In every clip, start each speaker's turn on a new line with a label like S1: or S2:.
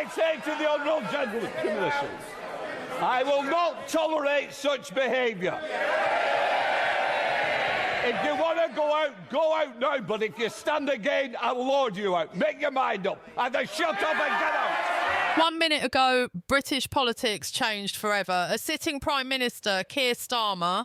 S1: I say to the honourable gentleman, give me this, I will not tolerate such behaviour. If you want to go out now, but if you stand again, I'll lord you out. Make your mind up. Either shut up and get out.
S2: 1 minute ago, British politics changed forever. A sitting Prime Minister, Keir Starmer,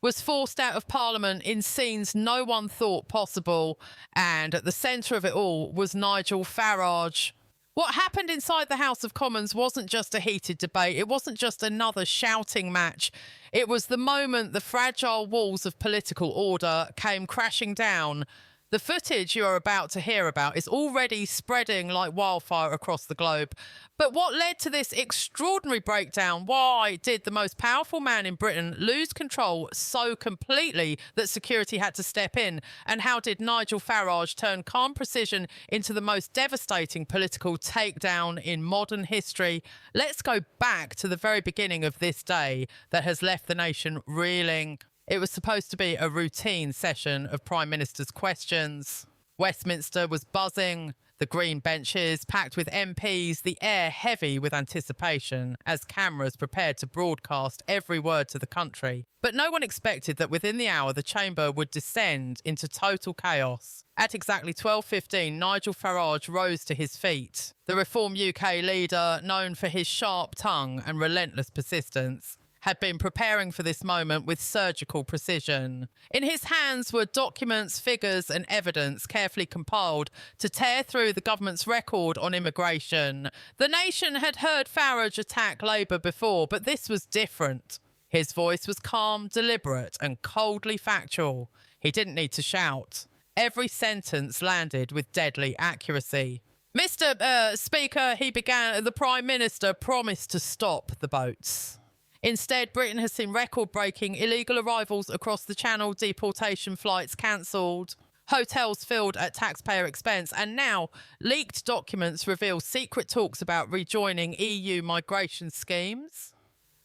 S2: was forced out of Parliament in scenes no one thought possible. And at the centre of it all was Nigel Farage. What happened inside the House of Commons wasn't just a heated debate. It wasn't just another shouting match. It was the moment the fragile walls of political order came crashing down. The footage you are about to hear about is already spreading like wildfire across the globe. But what led to this extraordinary breakdown? Why did the most powerful man in Britain lose control so completely that security had to step in? And how did Nigel Farage turn calm precision into the most devastating political takedown in modern history? Let's go back to the very beginning of this day that has left the nation reeling. It was supposed to be a routine session of Prime Minister's questions. Westminster was buzzing, the green benches packed with MPs, the air heavy with anticipation as cameras prepared to broadcast every word to the country. But no one expected that within the hour the chamber would descend into total chaos. At exactly 12:15, Nigel Farage rose to his feet. The Reform UK leader, known for his sharp tongue and relentless persistence, had been preparing for this moment with surgical precision. In his hands were documents, figures and evidence carefully compiled to tear through the government's record on immigration. The nation had heard Farage attack Labour before, but this was different. His voice was calm, deliberate and coldly factual. He didn't need to shout. Every sentence landed with deadly accuracy. Mr. Speaker, he began, the Prime Minister promised to stop the boats. Instead, Britain has seen record-breaking illegal arrivals across the Channel, deportation flights cancelled, hotels filled at taxpayer expense, and now leaked documents reveal secret talks about rejoining EU migration schemes.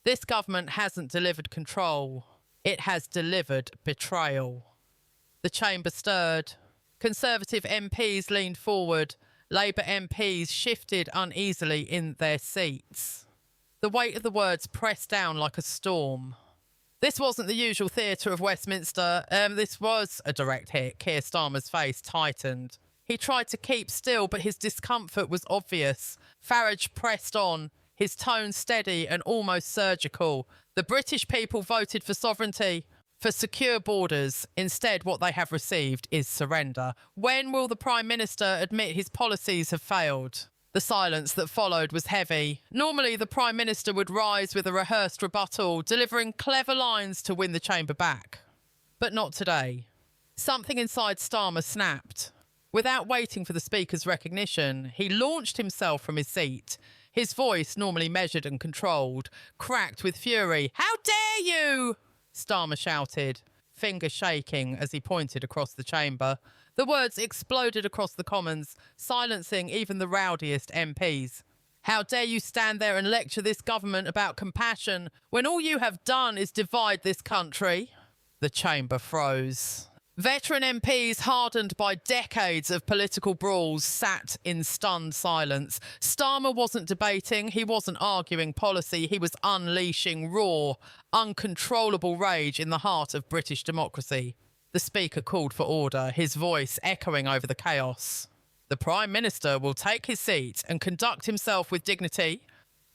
S2: This government hasn't delivered control. It has delivered betrayal. The chamber stirred. Conservative MPs leaned forward. Labour MPs shifted uneasily in their seats. The weight of the words pressed down like a storm. This wasn't the usual theatre of Westminster. This was a direct hit. Keir Starmer's face tightened. He tried to keep still, but his discomfort was obvious. Farage pressed on, his tone steady and almost surgical. The British people voted for sovereignty, for secure borders. Instead, what they have received is surrender. When will the Prime Minister admit his policies have failed? The silence that followed was heavy. Normally, the Prime Minister would rise with a rehearsed rebuttal, delivering clever lines to win the chamber back. But not today. Something inside Starmer snapped. Without waiting for the Speaker's recognition, he launched himself from his seat. His voice, normally measured and controlled, cracked with fury. "How dare you!" Starmer shouted, finger shaking as he pointed across the chamber. The words exploded across the Commons, silencing even the rowdiest MPs. "How dare you stand there and lecture this government about compassion when all you have done is divide this country?" The chamber froze. Veteran MPs, hardened by decades of political brawls, sat in stunned silence. Starmer wasn't debating, he wasn't arguing policy, he was unleashing raw, uncontrollable rage in the heart of British democracy. The Speaker called for order, his voice echoing over the chaos. The Prime Minister will take his seat and conduct himself with dignity.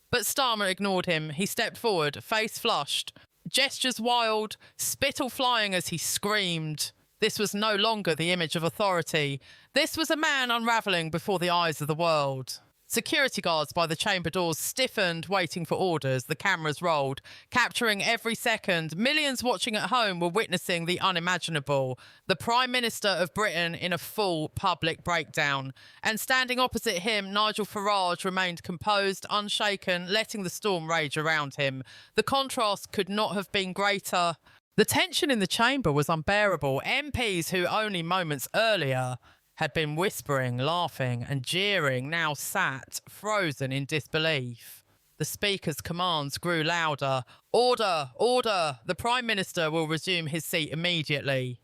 S2: But Starmer ignored him. He stepped forward, face flushed, gestures wild, spittle flying as he screamed. This was no longer the image of authority. This was a man unravelling before the eyes of the world. Security guards by the chamber doors stiffened, waiting for orders. The cameras rolled, capturing every second. Millions watching at home were witnessing the unimaginable. The Prime Minister of Britain in a full public breakdown. And standing opposite him, Nigel Farage remained composed, unshaken, letting the storm rage around him. The contrast could not have been greater. The tension in the chamber was unbearable. MPs who only moments earlier had been whispering, laughing and jeering, now sat, frozen in disbelief. The Speaker's commands grew louder. "Order! Order! The Prime Minister will resume his seat immediately."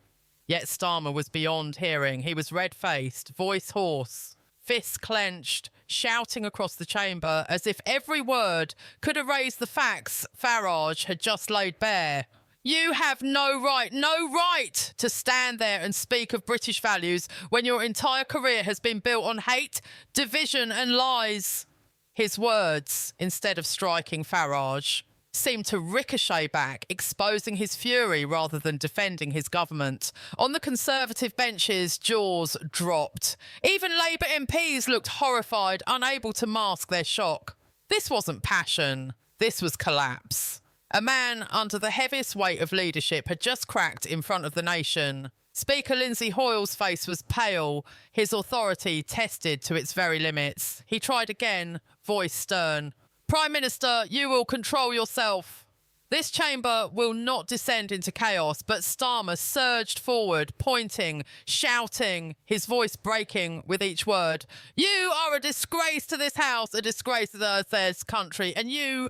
S2: Yet Starmer was beyond hearing. He was red-faced, voice hoarse, fists clenched, shouting across the chamber as if every word could erase the facts Farage had just laid bare. You have no right to stand there and speak of British values when your entire career has been built on hate, division and lies. His words, instead of striking Farage, seemed to ricochet back, exposing his fury rather than defending his government. On the Conservative benches, jaws dropped. Even Labour MPs looked horrified, unable to mask their shock. This wasn't passion. This was collapse. A man under the heaviest weight of leadership had just cracked in front of the nation. Speaker Lindsay Hoyle's face was pale, his authority tested to its very limits. He tried again, voice stern. Prime Minister, you will control yourself. This chamber will not descend into chaos, but Starmer surged forward, pointing, shouting, his voice breaking with each word. You are a disgrace to this house, a disgrace to this country, and you...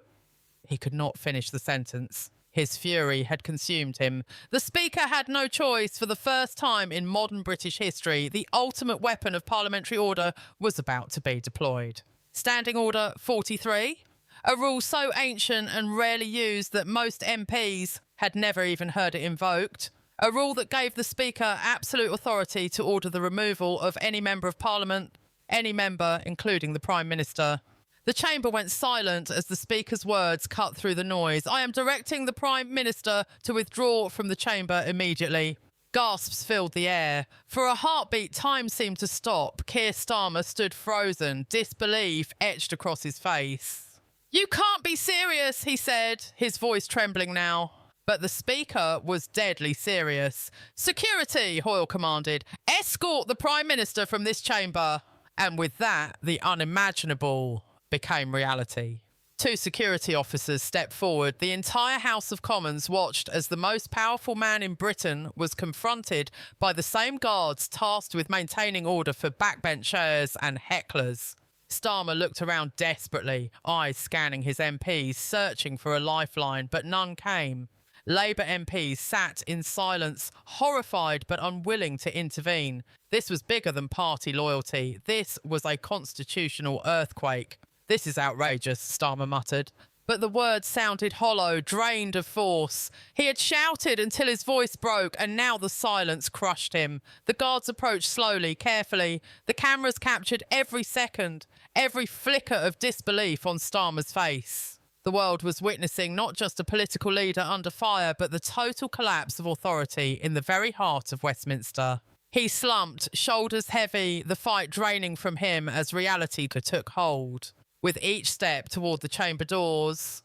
S2: He could not finish the sentence. His fury had consumed him. The Speaker had no choice. For the first time in modern British history, the ultimate weapon of parliamentary order was about to be deployed. Standing Order 43, a rule so ancient and rarely used that most MPs had never even heard it invoked. A rule that gave the Speaker absolute authority to order the removal of any member of Parliament, any member, including the Prime Minister. The chamber went silent as the Speaker's words cut through the noise. I am directing the Prime Minister to withdraw from the chamber immediately. Gasps filled the air. For a heartbeat, time seemed to stop. Keir Starmer stood frozen, disbelief etched across his face. You can't be serious, he said, his voice trembling now. But the Speaker was deadly serious. Security, Hoyle commanded. Escort the Prime Minister from this chamber. And with that, the unimaginable became reality. Two security officers stepped forward. The entire House of Commons watched as the most powerful man in Britain was confronted by the same guards tasked with maintaining order for backbenchers and hecklers. Starmer looked around desperately, eyes scanning his MPs, searching for a lifeline, but none came. Labour MPs sat in silence, horrified but unwilling to intervene. This was bigger than party loyalty. This was a constitutional earthquake. This is outrageous, Starmer muttered. But the words sounded hollow, drained of force. He had shouted until his voice broke, and now the silence crushed him. The guards approached slowly, carefully. The cameras captured every second, every flicker of disbelief on Starmer's face. The world was witnessing not just a political leader under fire, but the total collapse of authority in the very heart of Westminster. He slumped, shoulders heavy, the fight draining from him as reality took hold. With each step toward the chamber doors,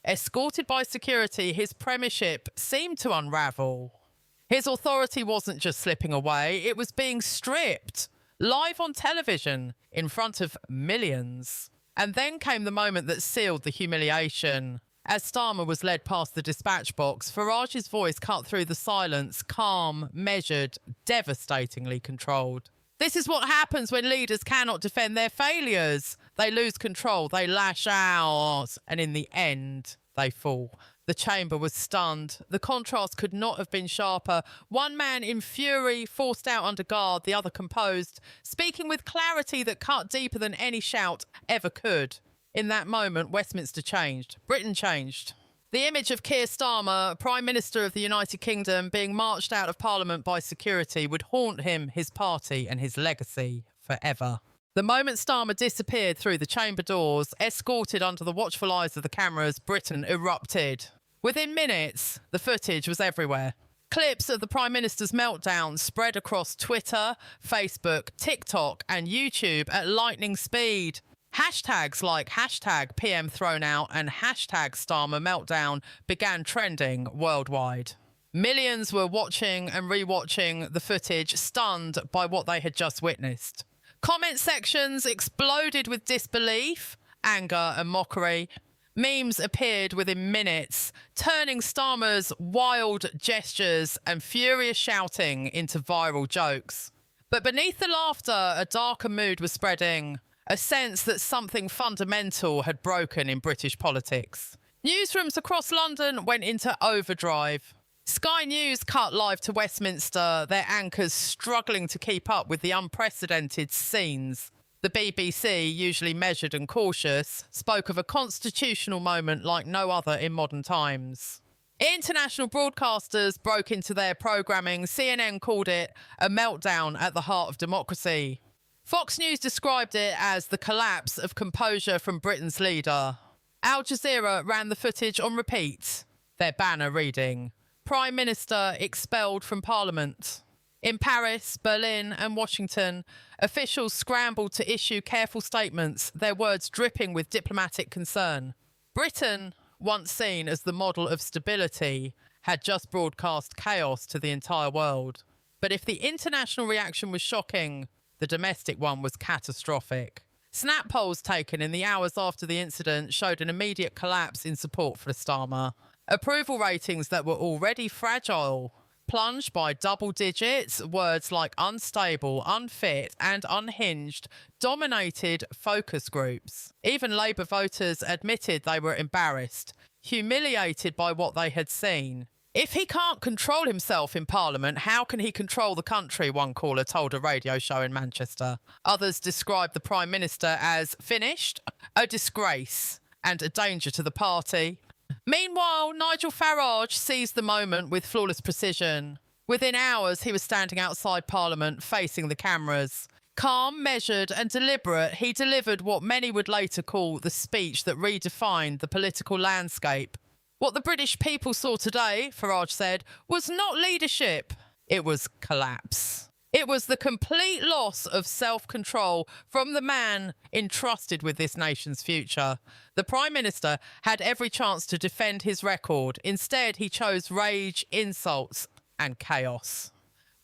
S2: escorted by security, his premiership seemed to unravel. His authority wasn't just slipping away, it was being stripped, live on television, in front of millions. And then came the moment that sealed the humiliation. As Starmer was led past the dispatch box, Farage's voice cut through the silence, calm, measured, devastatingly controlled. This is what happens when leaders cannot defend their failures. They lose control, they lash out, and in the end, they fall. The chamber was stunned. The contrast could not have been sharper. One man in fury, forced out under guard, the other composed, speaking with clarity that cut deeper than any shout ever could. In that moment, Westminster changed. Britain changed. The image of Keir Starmer, Prime Minister of the United Kingdom, being marched out of Parliament by security would haunt him, his party and his legacy forever. The moment Starmer disappeared through the chamber doors, escorted under the watchful eyes of the cameras, Britain erupted. Within minutes, the footage was everywhere. Clips of the Prime Minister's meltdown spread across Twitter, Facebook, TikTok and YouTube at lightning speed. Hashtags like hashtag PM thrown out and hashtag Starmer meltdown began trending worldwide. Millions were watching and rewatching the footage, stunned by what they had just witnessed. Comment sections exploded with disbelief, anger and mockery. Memes appeared within minutes, turning Starmer's wild gestures and furious shouting into viral jokes. But beneath the laughter, a darker mood was spreading. A sense that something fundamental had broken in British politics. Newsrooms across London went into overdrive. Sky News cut live to Westminster, their anchors struggling to keep up with the unprecedented scenes. The BBC, usually measured and cautious, spoke of a constitutional moment like no other in modern times. International broadcasters broke into their programming. CNN called it a meltdown at the heart of democracy. Fox News described it as the collapse of composure from Britain's leader. Al Jazeera ran the footage on repeat, their banner reading, Prime Minister expelled from Parliament. In Paris, Berlin and Washington, officials scrambled to issue careful statements, their words dripping with diplomatic concern. Britain, once seen as the model of stability, had just broadcast chaos to the entire world. But if the international reaction was shocking, the domestic one was catastrophic. Snap polls taken in the hours after the incident showed an immediate collapse in support for Starmer. Approval ratings that were already fragile plunged by double digits. Words like unstable, unfit and unhinged dominated focus groups. Even Labour voters admitted they were embarrassed, humiliated by what they had seen. If he can't control himself in Parliament, how can he control the country, one caller told a radio show in Manchester. Others described the Prime Minister as finished, a disgrace and a danger to the party. Meanwhile, Nigel Farage seized the moment with flawless precision. Within hours, he was standing outside Parliament, facing the cameras. Calm, measured and deliberate, he delivered what many would later call the speech that redefined the political landscape. What the British people saw today, Farage said, was not leadership. It was collapse. It was the complete loss of self-control from the man entrusted with this nation's future. The Prime Minister had every chance to defend his record. Instead, he chose rage, insults and chaos.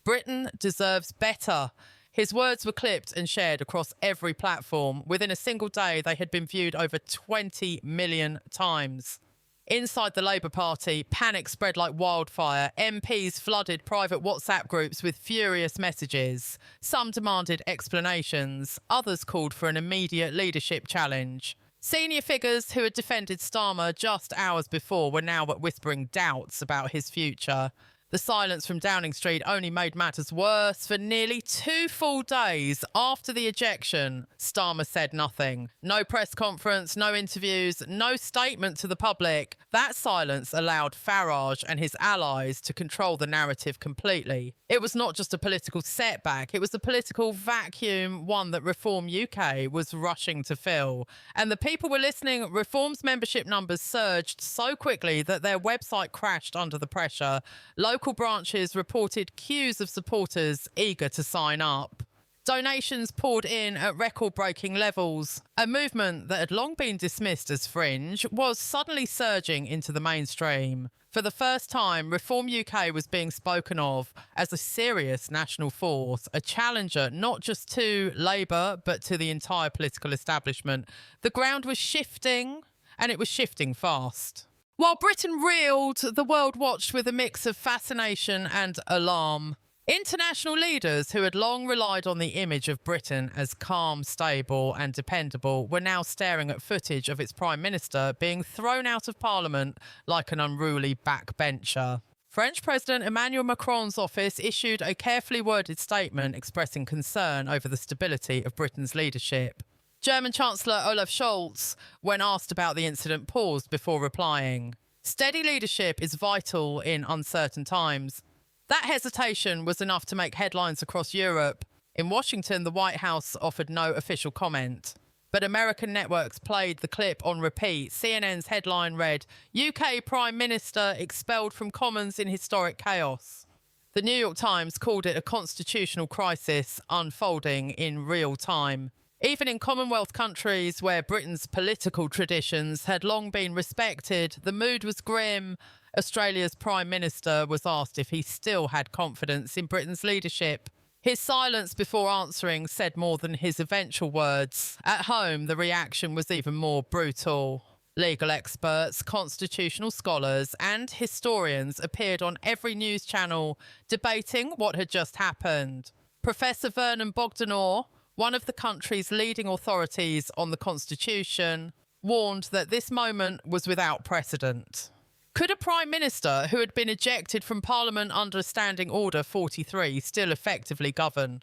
S2: Britain deserves better. His words were clipped and shared across every platform. Within a single day, they had been viewed over 20 million times. Inside the Labour Party, panic spread like wildfire. MPs flooded private WhatsApp groups with furious messages. Some demanded explanations. Others called for an immediate leadership challenge. Senior figures who had defended Starmer just hours before were now but whispering doubts about his future. The silence from Downing Street only made matters worse. For nearly 2 full days after the ejection, Starmer said nothing. No press conference, no interviews, no statement to the public. That silence allowed Farage and his allies to control the narrative completely. It was not just a political setback, it was a political vacuum, one that Reform UK was rushing to fill. And the people were listening. Reform's membership numbers surged so quickly that their website crashed under the pressure. Local branches reported queues of supporters eager to sign up. Donations poured in at record-breaking levels. A movement that had long been dismissed as fringe was suddenly surging into the mainstream. For the first time, Reform UK was being spoken of as a serious national force, a challenger not just to Labour but to the entire political establishment. The ground was shifting, and it was shifting fast. While Britain reeled, the world watched with a mix of fascination and alarm. International leaders who had long relied on the image of Britain as calm, stable and dependable were now staring at footage of its Prime Minister being thrown out of Parliament like an unruly backbencher. French President Emmanuel Macron's office issued a carefully worded statement expressing concern over the stability of Britain's leadership. German Chancellor Olaf Scholz, when asked about the incident, paused before replying. Steady leadership is vital in uncertain times. That hesitation was enough to make headlines across Europe. In Washington, the White House offered no official comment. But American networks played the clip on repeat. CNN's headline read, UK Prime Minister expelled from Commons in historic chaos. The New York Times called it a constitutional crisis unfolding in real time. Even in Commonwealth countries where Britain's political traditions had long been respected, the mood was grim. Australia's Prime Minister was asked if he still had confidence in Britain's leadership. His silence before answering said more than his eventual words. At home, the reaction was even more brutal. Legal experts, constitutional scholars and historians appeared on every news channel debating what had just happened. Professor Vernon Bogdanor, one of the country's leading authorities on the Constitution, warned that this moment was without precedent. Could a Prime Minister who had been ejected from Parliament under Standing Order 43 still effectively govern?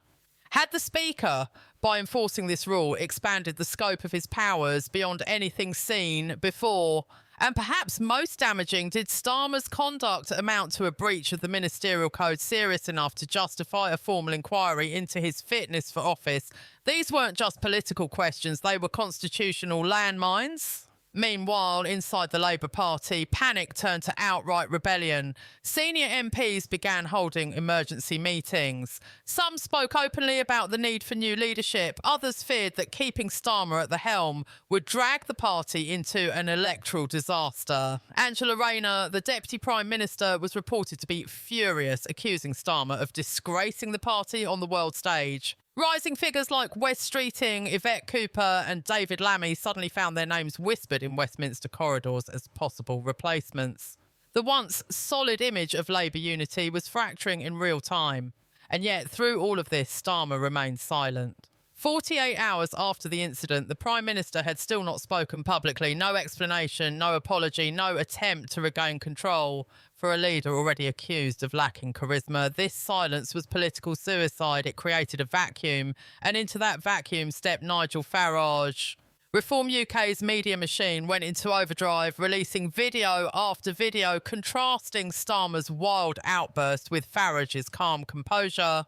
S2: Had the Speaker, by enforcing this rule, expanded the scope of his powers beyond anything seen before? And perhaps most damaging, did Starmer's conduct amount to a breach of the ministerial code serious enough to justify a formal inquiry into his fitness for office? These weren't just political questions, they were constitutional landmines. Meanwhile, inside the Labour Party, panic turned to outright rebellion. Senior MPs began holding emergency meetings. Some spoke openly about the need for new leadership. Others feared that keeping Starmer at the helm would drag the party into an electoral disaster. Angela Rayner, the Deputy Prime Minister, was reported to be furious, accusing Starmer of disgracing the party on the world stage. Rising figures like Wes Streeting, Yvette Cooper and David Lammy suddenly found their names whispered in Westminster corridors as possible replacements. The once solid image of Labour unity was fracturing in real time. And yet, through all of this, Starmer remained silent. 48 hours after the incident, the Prime Minister had still not spoken publicly. No explanation, no apology, no attempt to regain control. For a leader already accused of lacking charisma, this silence was political suicide. It created a vacuum, and into that vacuum stepped Nigel Farage. Reform UK's media machine went into overdrive, releasing video after video contrasting Starmer's wild outburst with Farage's calm composure.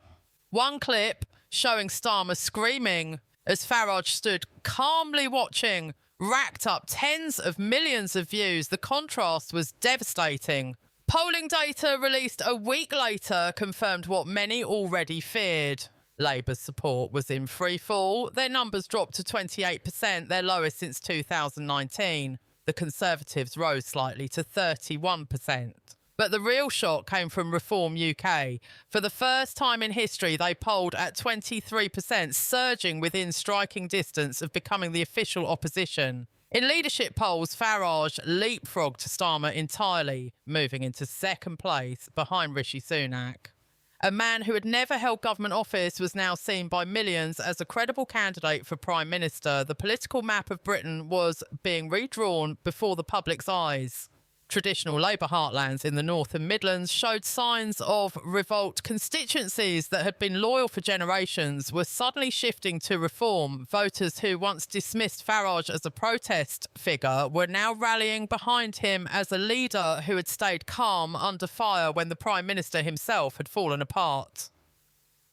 S2: One clip showing Starmer screaming as Farage stood calmly watching racked up tens of millions of views. The contrast was devastating. Polling data released a week later confirmed what many already feared. Labour's support was in free fall. Their numbers dropped to 28%, their lowest since 2019. The Conservatives rose slightly to 31%. But the real shock came from Reform UK. For the first time in history, they polled at 23%, surging within striking distance of becoming the official opposition. In leadership polls, Farage leapfrogged Starmer entirely, moving into second place behind Rishi Sunak. A man who had never held government office was now seen by millions as a credible candidate for Prime Minister. The political map of Britain was being redrawn before the public's eyes. Traditional Labour heartlands in the North and Midlands showed signs of revolt. Constituencies that had been loyal for generations were suddenly shifting to Reform. Voters who once dismissed Farage as a protest figure were now rallying behind him as a leader who had stayed calm under fire when the Prime Minister himself had fallen apart.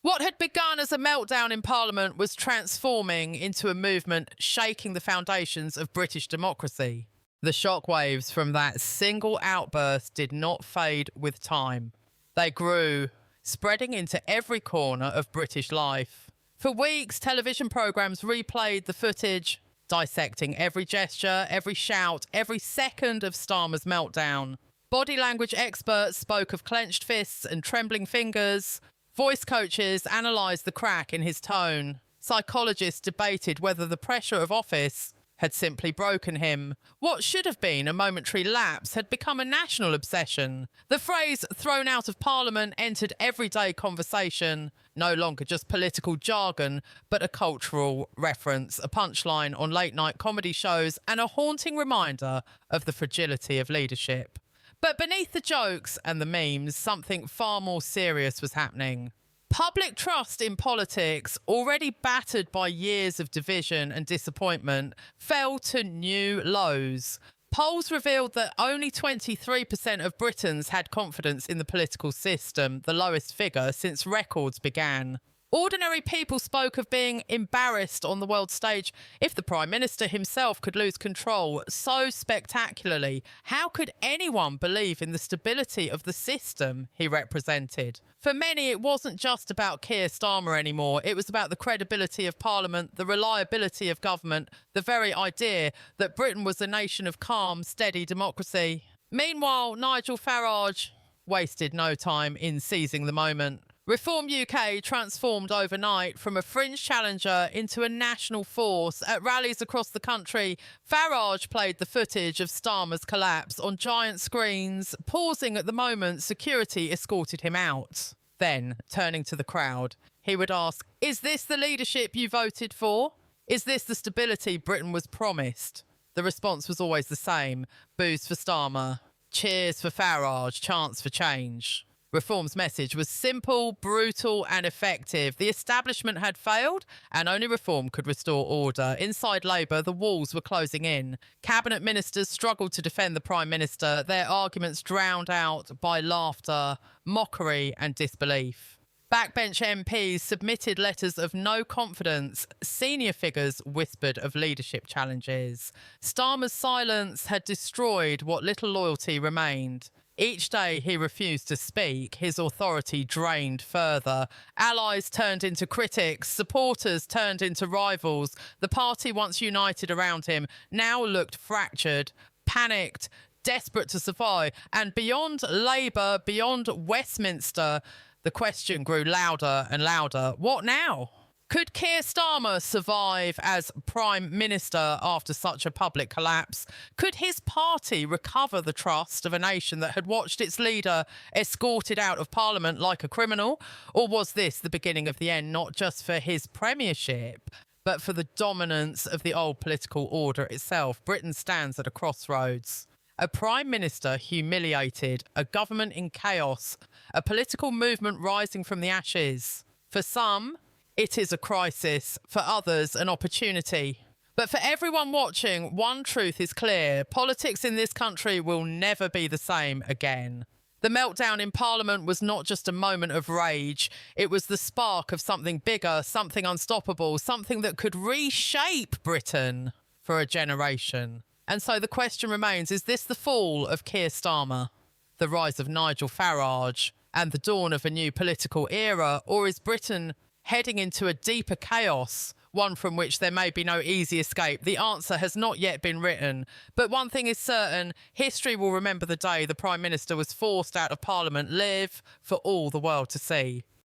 S2: What had begun as a meltdown in Parliament was transforming into a movement shaking the foundations of British democracy. The shockwaves from that single outburst did not fade with time. They grew, spreading into every corner of British life. For weeks, television programmes replayed the footage, dissecting every gesture, every shout, every second of Starmer's meltdown. Body language experts spoke of clenched fists and trembling fingers. Voice coaches analysed the crack in his tone. Psychologists debated whether the pressure of office had simply broken him. What should have been a momentary lapse had become a national obsession. The phrase thrown out of Parliament entered everyday conversation, no longer just political jargon, but a cultural reference, a punchline on late-night comedy shows, and a haunting reminder of the fragility of leadership. But beneath the jokes and the memes, something far more serious was happening. Public trust in politics, already battered by years of division and disappointment, fell to new lows. Polls revealed that only 23% of Britons had confidence in the political system, the lowest figure since records began. Ordinary people spoke of being embarrassed on the world stage. If the Prime Minister himself could lose control so spectacularly, how could anyone believe in the stability of the system he represented? For many, it wasn't just about Keir Starmer anymore. It was about the credibility of Parliament, the reliability of government, the very idea that Britain was a nation of calm, steady democracy. Meanwhile, Nigel Farage wasted no time in seizing the moment. Reform UK transformed overnight from a fringe challenger into a national force. At rallies across the country, Farage played the footage of Starmer's collapse on giant screens. Pausing at the moment, security escorted him out. Then, turning to the crowd, he would ask, "Is this the leadership you voted for? Is this the stability Britain was promised?" The response was always the same: boos for Starmer, cheers for Farage, chants for change. Reform's message was simple, brutal and effective. The establishment had failed and only reform could restore order. Inside Labour, the walls were closing in. Cabinet ministers struggled to defend the Prime Minister, their arguments drowned out by laughter, mockery and disbelief. Backbench MPs submitted letters of no confidence. Senior figures whispered of leadership challenges. Starmer's silence had destroyed what little loyalty remained. Each day he refused to speak, his authority drained further. Allies turned into critics, supporters turned into rivals. The party once united around him now looked fractured, panicked, desperate to survive. And beyond Labour, beyond Westminster, the question grew louder and louder. What now? Could Keir Starmer survive as Prime Minister after such a public collapse? Could his party recover the trust of a nation that had watched its leader escorted out of Parliament like a criminal? Or was this the beginning of the end, not just for his premiership, but for the dominance of the old political order itself? Britain stands at a crossroads. A Prime Minister humiliated, a government in chaos, a political movement rising from the ashes. For some, it is a crisis, for others, an opportunity. But for everyone watching, one truth is clear. Politics in this country will never be the same again. The meltdown in Parliament was not just a moment of rage. It was the spark of something bigger, something unstoppable, something that could reshape Britain for a generation. And so the question remains, is this the fall of Keir Starmer, the rise of Nigel Farage, and the dawn of a new political era? Or is Britain heading into a deeper chaos, one from which there may be no easy escape? The answer has not yet been written. But one thing is certain, history will remember the day the Prime Minister was forced out of Parliament, live for all the world to see.